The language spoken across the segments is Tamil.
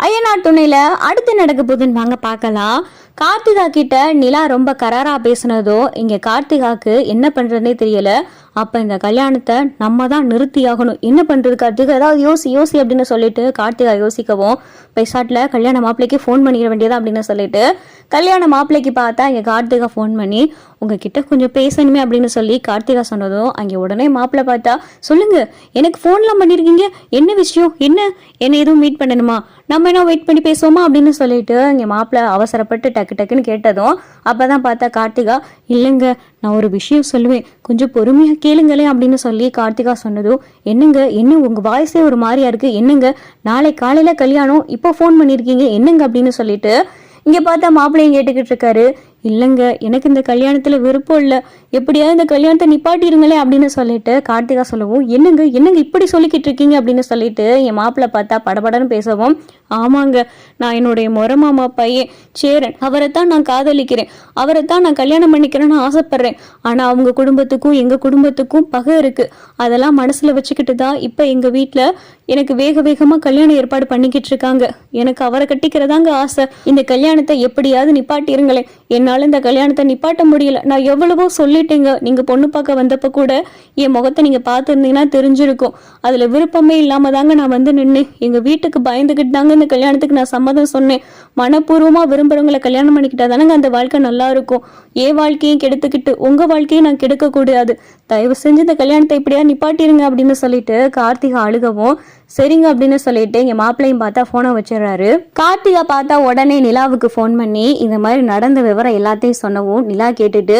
ஐயனார் துணையில அடுத்து நடக்க போகுதுன்னு வாங்க பார்க்கலாம். கார்த்திகா கிட்ட நிலா ரொம்ப கராரா பேசுனதோ இங்க கார்த்திகாக்கு என்ன பண்றதுனே தெரியல. அப்ப இந்த கல்யாணத்தை நம்ம தான் நிறுத்தி ஆகணும். என்ன பண்றது கார்த்திகா, ஏதாவது யோசி அப்படின்னு சொல்லிட்டு கார்த்திகா யோசிக்கவும் பைசாட்ல கல்யாண மாப்பிள்ளைக்கு ஃபோன் பண்ணிட வேண்டியதா அப்படின்னு சொல்லிட்டு கல்யாண மாப்பிள்ளைக்கு பார்த்தா இங்க கார்த்திகா ஃபோன் பண்ணி உங்ககிட்ட கொஞ்சம் பேசணுமே அப்படின்னு சொல்லி கார்த்திகா சொன்னதும் அங்கே உடனே மாப்பிள்ளை பார்த்தா சொல்லுங்க, எனக்கு ஃபோன்லாம் பண்ணிருக்கீங்க, என்ன விஷயம், என்ன எதுவும் மீட் பண்ணணுமா, நம்ம என்ன வெயிட் பண்ணி பேசுவோமா அப்படின்னு சொல்லிட்டு இங்கே மாப்பிள்ளை அவசரப்பட்டு டக்குன்னு கேட்டதும் அப்பதான் பார்த்தா கார்த்திகா இல்லைங்க, நான் ஒரு விஷயம் சொல்லுவேன், கொஞ்சம் பொறுமையா கேளுங்களே அப்படின்னு சொல்லி கார்த்திகா சொன்னதும் என்ன உங்க வாய்ஸே ஒரு மாதிரியா இருக்கு, என்னங்க நாளை காலையில கல்யாணம், இப்போ ஃபோன் பண்ணிருக்கீங்க என்னங்க அப்படின்னு சொல்லிட்டு இங்க பார்த்தா மாப்பிள்ளையும் கேட்டுக்கிட்டு இருக்காரு. இல்லைங்க, எனக்கு இந்த கல்யாணத்துல விருப்பம் இல்லை, எப்படியாவது இந்த கல்யாணத்தை நிப்பாட்டிருங்களே அப்படின்னு சொல்லிட்டு கார்த்திகா சொல்லவும் என்னங்க இப்படி சொல்லிக்கிட்டு இருக்கீங்க அப்படின்னு சொல்லிட்டு என் மாப்பிள்ளை பார்த்தா படபடன்னு பேசவும் ஆமாங்க, நான் என்னுடைய மொரமாமா பையன் சேரன், அவரைத்தான் நான் காதலிக்கிறேன், அவரைத்தான் நான் கல்யாணம் பண்ணிக்கிறேன்னு ஆசைப்படுறேன். ஆனா அவங்க குடும்பத்துக்கும் எங்க குடும்பத்துக்கும் பகை இருக்கு. அதெல்லாம் மனசுல வச்சுக்கிட்டு தான் இப்ப எங்க வீட்டுல எனக்கு வேகமா கல்யாணம் ஏற்பாடு பண்ணிக்கிட்டு இருக்காங்க. எனக்கு அவரை கட்டிக்கிறதாங்க ஆசை. இந்த கல்யாணத்தை எப்படியாவது நிப்பாட்டிருங்களேன், என்னால இந்த கல்யாணத்தை நிப்பாட்ட முடியல. நான் எவ்வளவோ சொல்லிட்டேங்க, நீங்க பொண்ணு பார்க்க வந்தப்ப கூட என் முகத்தை நீங்க பார்த்துருந்தீங்கன்னா தெரிஞ்சிருக்கும். அதுல விருப்பமே இல்லாம தாங்க நான் வந்து நின்று எங்க வீட்டுக்கு பயந்துகிட்டு தாங்க இந்த கல்யாணத்துக்கு நான் சம்மதம் சொன்னேன். மனப்பூர்வமா விரும்புறவங்களை கல்யாணம் பண்ணிக்கிட்டா தானங்க அந்த வாழ்க்கை நல்லா இருக்கும். என் வாழ்க்கையும் கெடுத்துக்கிட்டு உங்க வாழ்க்கையும் நான் கெடுக்க கூடாது. தயவு செஞ்சு இந்த கல்யாணத்தை இப்படியா நிப்பாட்டிருங்க அப்படின்னு சொல்லிட்டு கார்த்திகா அழுகவும் சரிங்க அப்படின்னு சொல்லிட்டு எங்க மாப்பிள்ளையும் பார்த்தா போனை வச்சிடறாரு. கார்த்திகா பார்த்தா உடனே நிலாவுக்கு போன் பண்ணி இந்த மாதிரி நடந்த விவரம் எல்லாத்தையும் சொன்னவும் நிலா கேட்டுட்டு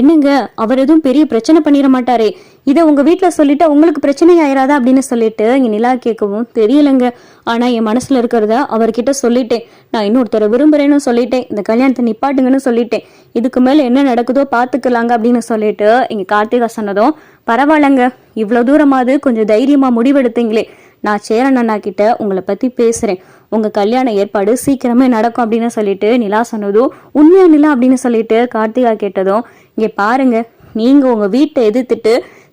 என்னங்க, அவர் எதுவும் பெரிய பிரச்சனை பண்ணிட மாட்டாரே, இதை உங்க வீட்டுல சொல்லிட்டு உங்களுக்கு பிரச்சனை ஆயிராதா அப்படின்னு சொல்லிட்டு இங்க நிலா கேட்கவும் தெரியலங்க, ஆனா என் மனசுல இருக்கிறத அவர்கிட்ட சொல்லிட்டேன், நான் இன்னொருத்தரை விரும்புறேன்னு சொல்லிட்டேன், இந்த கல்யாணத்தை நிப்பாட்டுங்கன்னு சொல்லிட்டேன், இதுக்கு மேல என்ன நடக்குதோ பாத்துக்கலாங்க அப்படின்னு சொல்லிட்டு இங்க கார்த்திகா சொன்னதும் பரவாயில்லங்க, இவ்வளவு தூரமாவது கொஞ்சம் தைரியமா முடிவெடுத்தீங்களே, நான் சேரன் அண்ணா கிட்ட உங்களை பத்தி பேசுறேன், உங்க கல்யாண ஏற்பாடு சீக்கிரமே நடக்கும் அப்படின்னு சொல்லிட்டு நிலா சொன்னதும் உண்மையா நிலா அப்படின்னு சொல்லிட்டு கார்த்திகா கேட்டதும் இங்க பாருங்க, நீங்க உங்க வீட்டை எதிர்த்துட்டு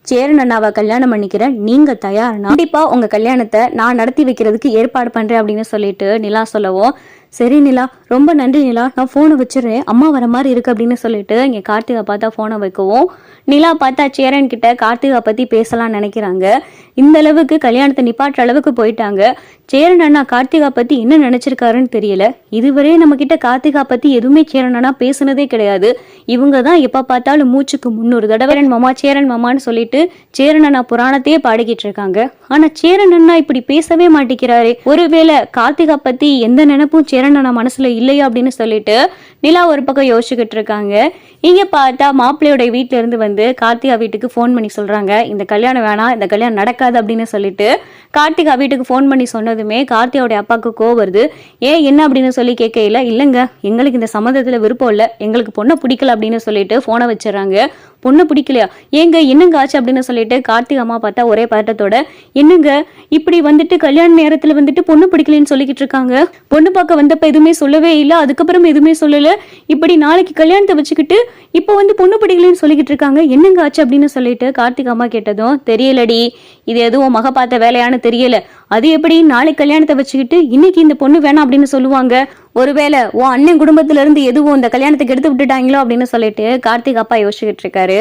சேரன் அண்ணாவை கல்யாணம் பண்ணிக்கிறேன், நீங்க தயார்னா கண்டிப்பா உங்க கல்யாணத்தை நான் நடத்தி வைக்கிறதுக்கு ஏற்பாடு பண்றேன் அப்படின்னு சொல்லிட்டு நிலா சொல்லவும் சரி நிலா, ரொம்ப நன்றி நிலா, நான் போனை வச்சிடறேன், அம்மா வர மாதிரி இருக்கு அப்படின்னு சொல்லிட்டு இங்க கார்த்திகா பார்த்தா போனை வைக்கவும் நிலா பார்த்தா சேரன் கிட்ட கார்த்திகா பத்தி பேசலாம் நினைக்கிறாங்க. இந்த அளவுக்கு கல்யாணத்தை நிப்பாட்டுற அளவுக்கு போயிட்டாங்க. சேரன் அண்ணா கார்த்திகா பத்தி என்ன நினைச்சிருக்காருன்னு தெரியல. இதுவரை நம்ம கிட்ட கார்த்திகா பத்தி எதுவுமே சேரன் அண்ணா பேசுனதே கிடையாது. இவங்க தான் எப்ப பார்த்தாலும் மூச்சுக்கு 300 தடவை சேரன் மாமான்னு சொல்லிட்டு சேரன் அண்ணா புராணத்தையே பாடிக்கிட்டு இருக்காங்க. ஆனா சேரன் அண்ணா இப்படி பேசவே மாட்டேங்கிறாரு. ஒருவேளை கார்த்திகா பத்தி எந்த நினைப்பும் சேரன் அண்ணா மனசுல இல்லையா அப்படின்னு சொல்லிட்டு நிலா ஒரு பக்கம் யோசிச்சுக்கிட்டு இருக்காங்க. இங்க பார்த்தா மாப்பிள்ளையோட வீட்டுல இருந்து வந்து கார்த்திகா வீட்டுக்கு போன் பண்ணி சொல்றாங்க இந்த கல்யாணம் வேணாம், இந்த கல்யாணம் நடக்காது அப்படின்னு சொல்லிட்டு கார்த்திகா வீட்டுக்கு போன் பண்ணி சொன்னதுமே கார்த்திகாவுடைய அப்பாவுக்கு கோவம் வருது. என்ன அப்படின்னு சொல்லி கேட்கல, இல்லைங்க எங்களுக்கு இந்த சம்மந்தத்துல விருப்பம் இல்லை, எங்களுக்கு பொண்ணை பிடிக்கல அப்படின்னு சொல்லிட்டு போனை வச்சிடறாங்க. பொண்ணை பிடிக்கலையா, என்னங்க ஆச்சு அப்படின்னு சொல்லிட்டு கார்த்திகா அம்மா பார்த்தா ஒரே பதட்டத்தோட என்னங்க இப்படி வந்துட்டு கல்யாண நேரத்துல வந்துட்டு பொண்ணு பிடிக்கலன்னு சொல்லிக்கிட்டு இருக்காங்க, பொண்ணு பார்க்க வந்தப்ப எதுவுமே சொல்லவே இல்லை, அதுக்கப்புறம் எதுவுமே சொல்லல, இப்படி நாளைக்கு கல்யாணத்தை வச்சுக்கிட்டு இப்போ வந்து பொண்ணு பிடிக்கலன்னு சொல்லிக்கிட்டு இருக்காங்க, என்னங்க ஆச்சு அப்படின்னு சொல்லிட்டு கார்த்திகா அம்மா கேட்டதும் தெரியலடி, இது எதுவும் மக பார்த்த வேலையான்னு தெரியல, அது எப்படி நாளைக்கு கல்யாணத்தை வச்சுக்கிட்டு இன்னைக்கு இந்த பொண்ணு வேணாம் அப்படின்னு சொல்லுவாங்க, ஒருவேளை உன் அண்ணன் குடும்பத்துல இருந்து எதுவும் இந்த கல்யாணத்துக்கு எடுத்து விட்டுட்டாங்களோ அப்படின்னு சொல்லிட்டு கார்த்திகா அப்பா யோசிச்சுக்கிட்டு இருக்காரு.